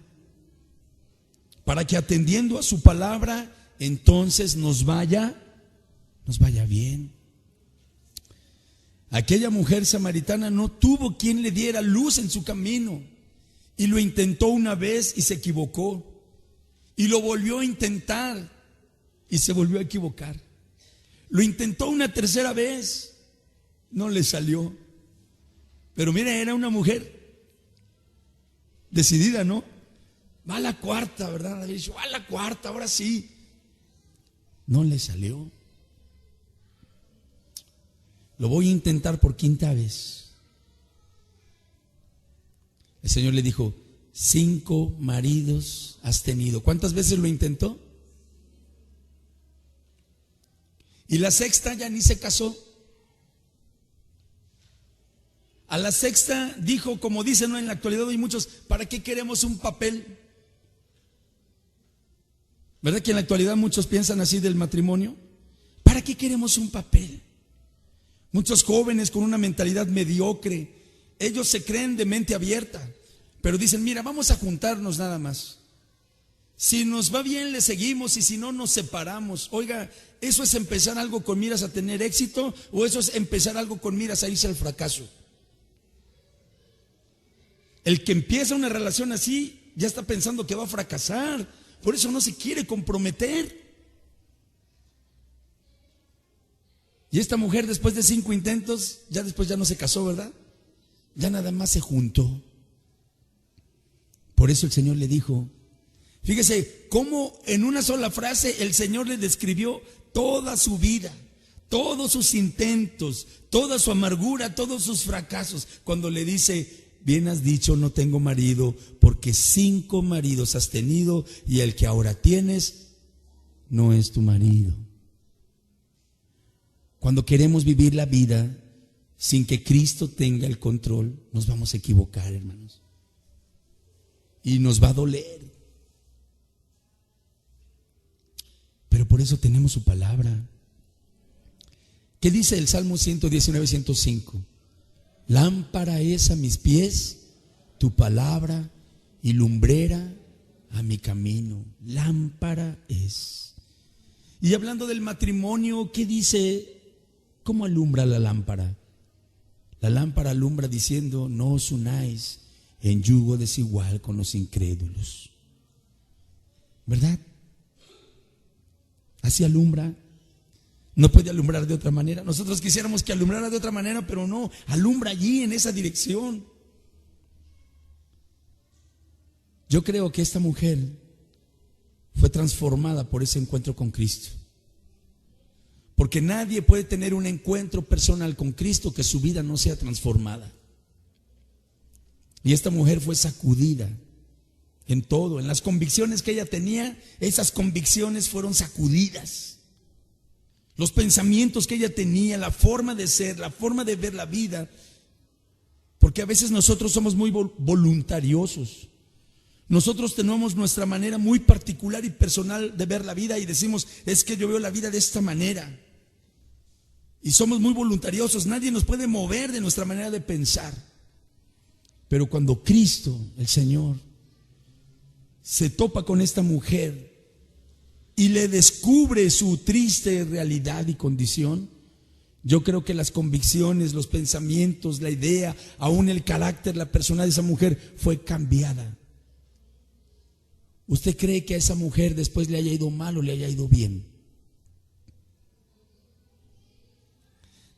para que atendiendo a su palabra entonces nos vaya bien. Aquella mujer samaritana no tuvo quien le diera luz en su camino y lo intentó una vez y se equivocó, y lo volvió a intentar y se volvió a equivocar. Lo intentó una tercera vez, no le salió. Pero mire, era una mujer decidida, ¿no? Va a la cuarta, ¿verdad? David dijo, va a la cuarta, ahora sí. No le salió. Lo voy a intentar por quinta vez. El Señor le dijo, 5 maridos has tenido. ¿Cuántas veces lo intentó? Y la sexta ya ni se casó. A la sexta dijo, como dicen, ¿no? En la actualidad hay muchos, ¿para qué queremos un papel? ¿Verdad que en la actualidad muchos piensan así del matrimonio? ¿Para qué queremos un papel? Muchos jóvenes con una mentalidad mediocre, ellos se creen de mente abierta, pero dicen, mira, vamos a juntarnos nada más. Si nos va bien le seguimos y si no nos separamos. Oiga, ¿eso es empezar algo con miras a tener éxito o eso es empezar algo con miras a irse al fracaso? El que empieza una relación así ya está pensando que va a fracasar, por eso no se quiere comprometer. Y esta mujer después de 5 intentos, ya después ya no se casó, ¿verdad? Ya nada más se juntó. Por eso el Señor le dijo, fíjese cómo en una sola frase el Señor le describió toda su vida, todos sus intentos, toda su amargura, todos sus fracasos, cuando le dice, bien has dicho, no tengo marido, porque 5 maridos has tenido y el que ahora tienes no es tu marido. Cuando queremos vivir la vida sin que Cristo tenga el control, nos vamos a equivocar, hermanos. Y nos va a doler. Pero por eso tenemos su palabra. ¿Qué dice el Salmo 119, 105? Lámpara es a mis pies tu palabra y lumbrera a mi camino. Lámpara es. Y hablando del matrimonio, ¿qué dice? ¿Cómo alumbra la lámpara? La lámpara alumbra diciendo, no os unáis en yugo desigual con los incrédulos. ¿Verdad? Así alumbra. No puede alumbrar de otra manera. Nosotros quisiéramos que alumbrara de otra manera, pero no, alumbra allí en esa dirección. Yo creo que esta mujer fue transformada por ese encuentro con Cristo. Porque nadie puede tener un encuentro personal con Cristo que su vida no sea transformada. Y esta mujer fue sacudida en todo, en las convicciones que ella tenía, esas convicciones fueron sacudidas. Los pensamientos que ella tenía, la forma de ser, la forma de ver la vida. Porque a veces nosotros somos muy voluntariosos. Nosotros tenemos nuestra manera muy particular y personal de ver la vida y decimos, es que yo veo la vida de esta manera. Y somos muy voluntariosos, nadie nos puede mover de nuestra manera de pensar. Pero cuando Cristo, el Señor, se topa con esta mujer y le descubre su triste realidad y condición, yo creo que las convicciones, los pensamientos, la idea, aún el carácter, la persona de esa mujer fue cambiada. ¿Usted cree que a esa mujer después le haya ido mal o le haya ido bien?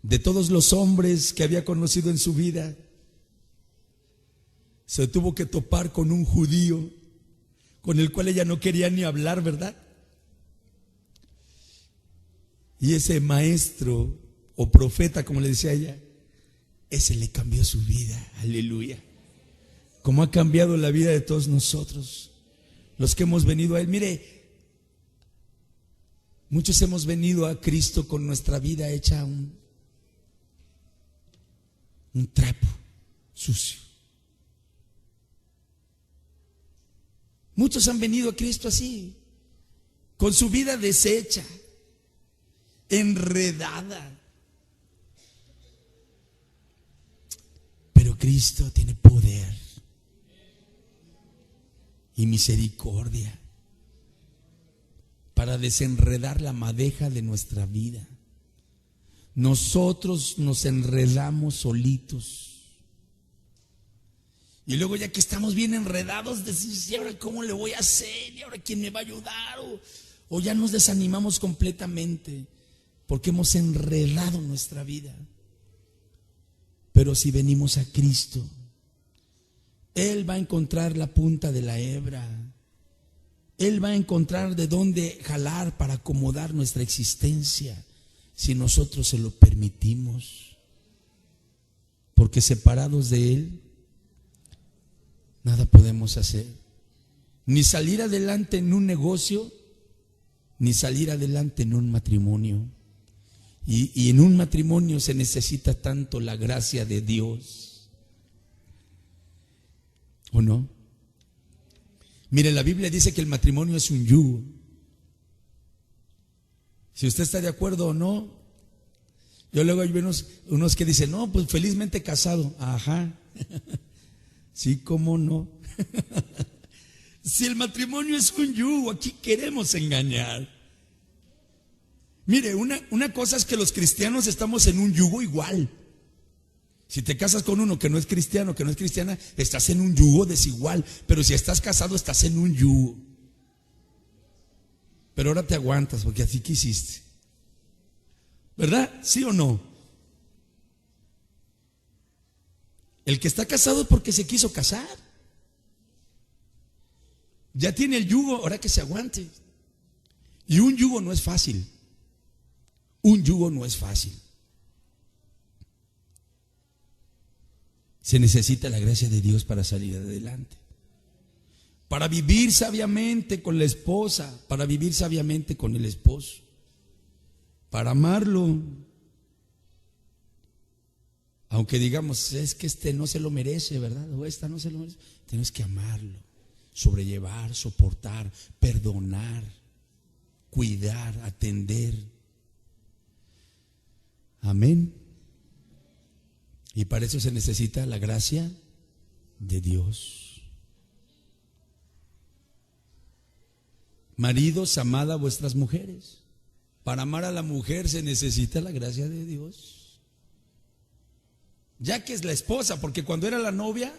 De todos los hombres que había conocido en su vida, se tuvo que topar con un judío con el cual ella no quería ni hablar, ¿verdad? Y ese maestro o profeta, como le decía ella, ese le cambió su vida. Aleluya. Como ha cambiado la vida de todos nosotros, los que hemos venido a Él. Mire, muchos hemos venido a Cristo con nuestra vida hecha un trapo sucio. Muchos han venido a Cristo así, con su vida deshecha, enredada. Pero Cristo tiene poder y misericordia para desenredar la madeja de nuestra vida. Nosotros nos enredamos solitos. Y luego, ya que estamos bien enredados, decimos: ¿y ahora cómo le voy a hacer? ¿Y ahora quién me va a ayudar? O ya nos desanimamos completamente porque hemos enredado nuestra vida. Pero si venimos a Cristo, Él va a encontrar la punta de la hebra. Él va a encontrar de dónde jalar para acomodar nuestra existencia, si nosotros se lo permitimos. Porque separados de Él, nada podemos hacer. Ni salir adelante en un negocio, ni salir adelante en un matrimonio. Y en un matrimonio se necesita tanto la gracia de Dios, ¿o no? Mire, la Biblia dice que el matrimonio es un yugo. Si usted está de acuerdo o no. Yo luego hay unos que dicen: no, pues felizmente casado. Ajá. Sí, cómo no. Si el matrimonio es un yugo, aquí queremos engañar. Mire, una cosa es que los cristianos estamos en un yugo igual. Si te casas con uno que no es cristiano, que no es cristiana, estás en un yugo desigual. Pero si estás casado, estás en un yugo. Pero ahora te aguantas porque así quisiste, ¿verdad? ¿Sí o no? El que está casado es porque se quiso casar. Ya tiene el yugo, ahora que se aguante. Y un yugo no es fácil. Un yugo no es fácil. Se necesita la gracia de Dios para salir adelante, para vivir sabiamente con la esposa, para vivir sabiamente con el esposo, para amarlo. Aunque digamos: es que este no se lo merece, ¿verdad? O esta no se lo merece. Tienes que amarlo, sobrellevar, soportar, perdonar, cuidar, atender. Amén. Y para eso se necesita la gracia de Dios. Maridos, amad a vuestras mujeres. Para amar a la mujer se necesita la gracia de Dios, ya que es la esposa, porque cuando era la novia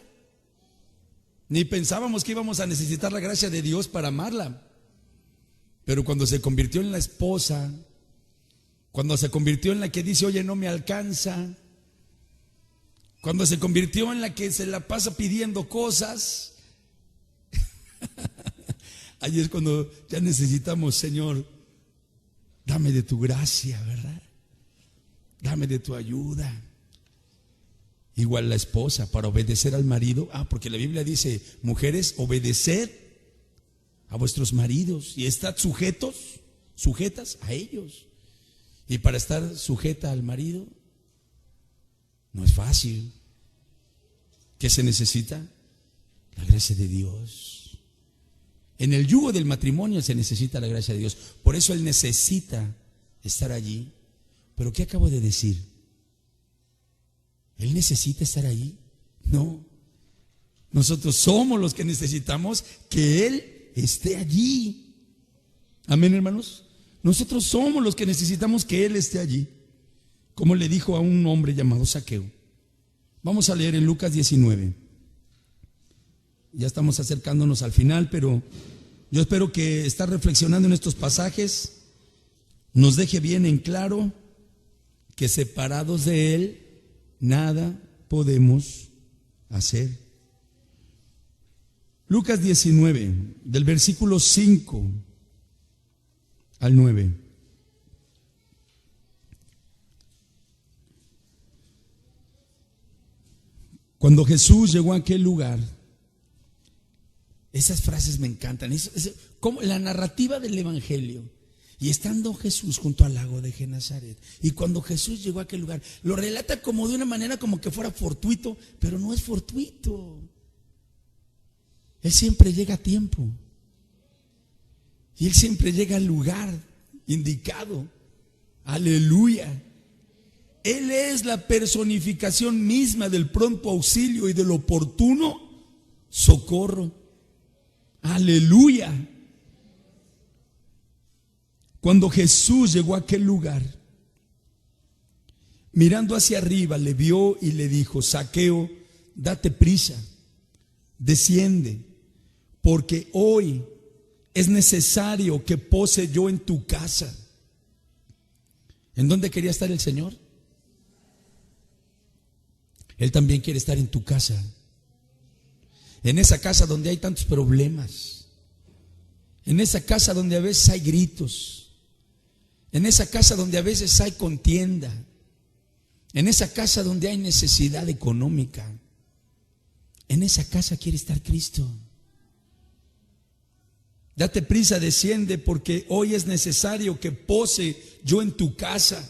ni pensábamos que íbamos a necesitar la gracia de Dios para amarla. Pero cuando se convirtió en la esposa, cuando se convirtió en la que dice: oye, no me alcanza, cuando se convirtió en la que se la pasa pidiendo cosas, ahí es cuando ya necesitamos: Señor, dame de tu gracia, ¿verdad? Dame de tu ayuda. Igual la esposa, para obedecer al marido. Porque la Biblia dice: mujeres, obedeced a vuestros maridos y estad sujetas a ellos. Y para estar sujeta al marido no es fácil. ¿Qué se necesita? La gracia de Dios. En el yugo del matrimonio se necesita la gracia de Dios. Por eso Él necesita estar allí. ¿Pero qué acabo de decir? ¿Él necesita estar ahí? No. Nosotros somos los que necesitamos que Él esté allí. Amén, hermanos. Nosotros somos los que necesitamos que Él esté allí, como le dijo a un hombre llamado Zaqueo. Vamos a leer en Lucas 19. Ya estamos acercándonos al final, pero yo espero que estar reflexionando en estos pasajes nos deje bien en claro que separados de Él nada podemos hacer. Lucas 19, del versículo 5 al 9. Cuando Jesús llegó a aquel lugar, esas frases me encantan, como la narrativa del Evangelio. Y estando Jesús junto al lago de Genesaret, y cuando Jesús llegó a aquel lugar, lo relata como de una manera como que fuera fortuito, pero no es fortuito. Él siempre llega a tiempo. Y Él siempre llega al lugar indicado. Aleluya. Él es la personificación misma del pronto auxilio y del oportuno socorro. Aleluya. Cuando Jesús llegó a aquel lugar, mirando hacia arriba, le vio y le dijo: Zaqueo, date prisa, desciende, porque hoy es necesario que pose yo en tu casa. ¿En dónde quería estar el Señor? Él también quiere estar en tu casa. En esa casa donde hay tantos problemas. En esa casa donde a veces hay gritos. En esa casa donde a veces hay contienda. En esa casa donde hay necesidad económica. En esa casa quiere estar Cristo. Date prisa, desciende, porque hoy es necesario que pose yo en tu casa.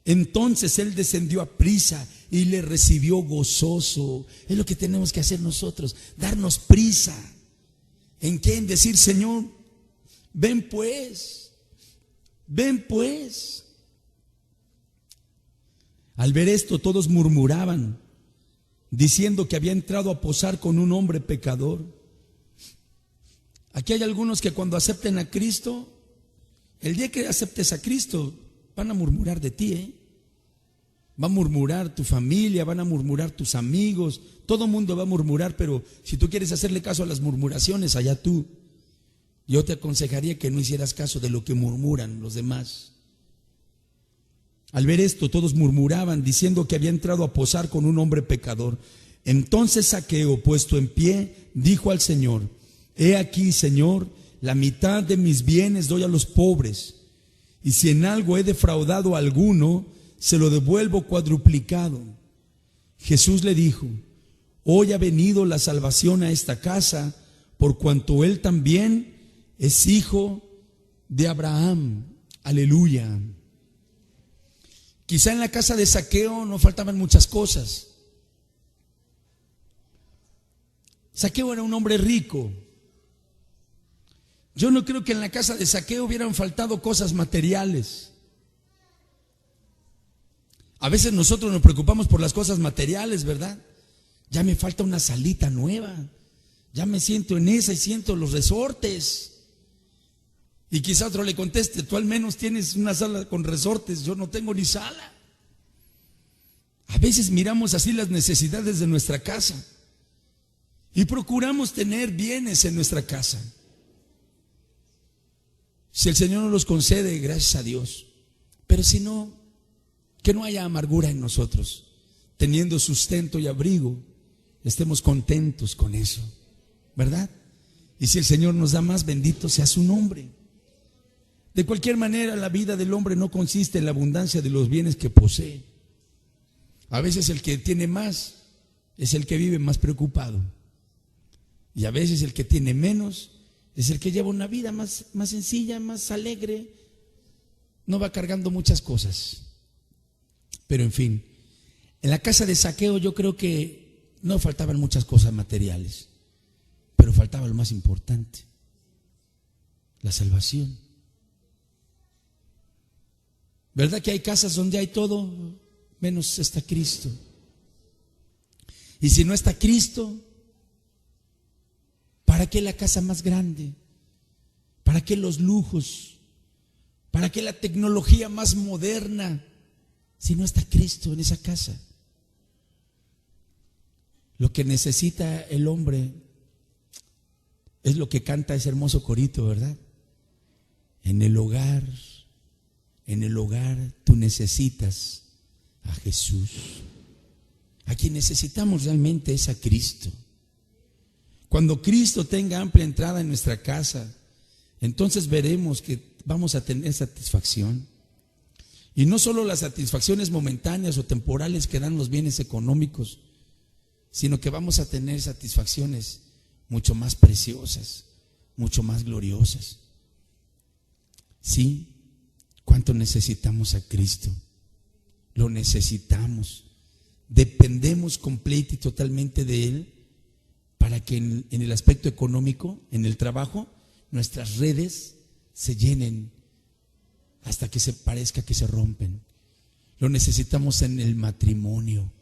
Entonces Él descendió a prisa y le recibió gozoso. Es lo que tenemos que hacer nosotros, darnos prisa. ¿En qué? En decir: Señor, ven pues, ven pues. Al ver esto, todos murmuraban, diciendo que había entrado a posar con un hombre pecador. Aquí hay algunos que cuando acepten a Cristo, el día que aceptes a Cristo, van a murmurar de ti, Va a murmurar tu familia, van a murmurar tus amigos, todo mundo va a murmurar, pero si tú quieres hacerle caso a las murmuraciones, allá tú. Yo te aconsejaría que no hicieras caso de lo que murmuran los demás. Al ver esto, todos murmuraban, diciendo que había entrado a posar con un hombre pecador. Entonces Zaqueo, puesto en pie, dijo al Señor: He aquí, Señor, la mitad de mis bienes doy a los pobres, y si en algo he defraudado a alguno, se lo devuelvo cuadruplicado. Jesús le dijo: Hoy ha venido la salvación a esta casa, por cuanto él también es hijo de Abraham. Aleluya. Quizá en la casa de Zaqueo no faltaban muchas cosas. Zaqueo era un hombre rico. Yo no creo que en la casa de Zaqueo hubieran faltado cosas materiales. A veces nosotros nos preocupamos por las cosas materiales, ¿verdad? Ya me falta una salita nueva. Ya me siento en esa y siento los resortes. Y quizá otro le conteste: tú al menos tienes una sala con resortes, yo no tengo ni sala. A veces miramos así las necesidades de nuestra casa y procuramos tener bienes en nuestra casa. Si el Señor nos los concede, gracias a Dios. Pero si no, que no haya amargura en nosotros. Teniendo sustento y abrigo, estemos contentos con eso, ¿verdad? Y si el Señor nos da más, bendito sea su nombre. De cualquier manera, la vida del hombre no consiste en la abundancia de los bienes que posee. A veces el que tiene más es el que vive más preocupado. Y a veces el que tiene menos es el que lleva una vida más sencilla, más alegre. No va cargando muchas cosas. Pero en fin, en la casa de Zaqueo yo creo que no faltaban muchas cosas materiales, pero faltaba lo más importante: la salvación. ¿Verdad que hay casas donde hay todo menos está Cristo? Y si no está Cristo, ¿para qué la casa más grande? ¿Para qué los lujos? ¿Para qué la tecnología más moderna si no está Cristo en esa casa? Lo que necesita el hombre es lo que canta ese hermoso corito, ¿verdad? En el hogar tú necesitas a Jesús. A quien necesitamos realmente es a Cristo. Cuando Cristo tenga amplia entrada en nuestra casa, entonces veremos que vamos a tener satisfacción. Y no solo las satisfacciones momentáneas o temporales que dan los bienes económicos, sino que vamos a tener satisfacciones mucho más preciosas, mucho más gloriosas. Sí, ¿cuánto necesitamos a Cristo? Lo necesitamos. Dependemos completa y totalmente de Él para que en el aspecto económico, en el trabajo, nuestras redes se llenen hasta que se parezca que se rompen. Lo necesitamos en el matrimonio.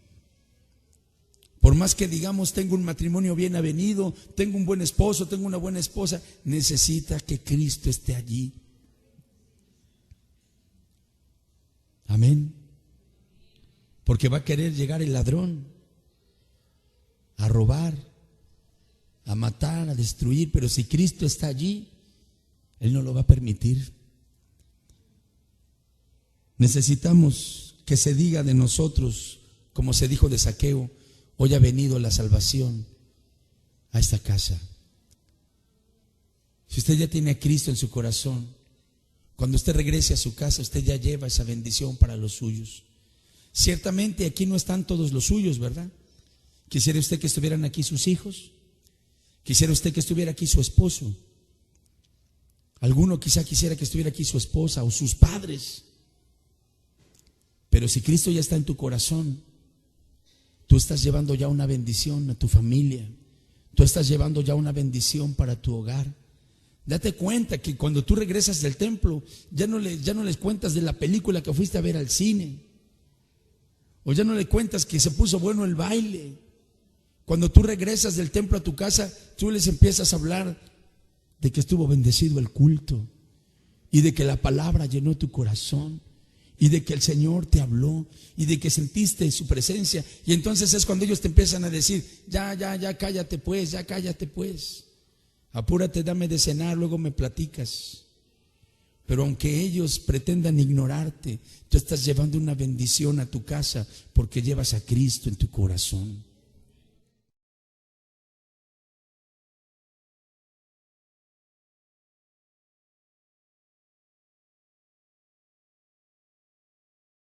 Por más que digamos, tengo un matrimonio bien avenido, tengo un buen esposo, tengo una buena esposa, necesita que Cristo esté allí. Amén. Porque va a querer llegar el ladrón a robar, a matar, a destruir, pero si Cristo está allí, Él no lo va a permitir. Necesitamos que se diga de nosotros, como se dijo de Zaqueo: hoy ha venido la salvación a esta casa. Si usted ya tiene a Cristo en su corazón, cuando usted regrese a su casa, usted ya lleva esa bendición para los suyos. Ciertamente aquí no están todos los suyos, ¿verdad? Quisiera usted que estuvieran aquí sus hijos. Quisiera usted que estuviera aquí su esposo. Alguno quizá quisiera que estuviera aquí su esposa o sus padres. Pero si Cristo ya está en tu corazón, tú estás llevando ya una bendición a tu familia. Tú estás llevando ya una bendición para tu hogar. Date cuenta que cuando tú regresas del templo, ya no les cuentas de la película que fuiste a ver al cine. O ya no le cuentas que se puso bueno el baile. Cuando tú regresas del templo a tu casa, tú les empiezas a hablar de que estuvo bendecido el culto y de que la palabra llenó tu corazón y de que el Señor te habló y de que sentiste su presencia. Y entonces es cuando ellos te empiezan a decir: ya cállate pues, ya cállate pues. Apúrate, dame de cenar, luego me platicas. Pero aunque ellos pretendan ignorarte, tú estás llevando una bendición a tu casa porque llevas a Cristo en tu corazón.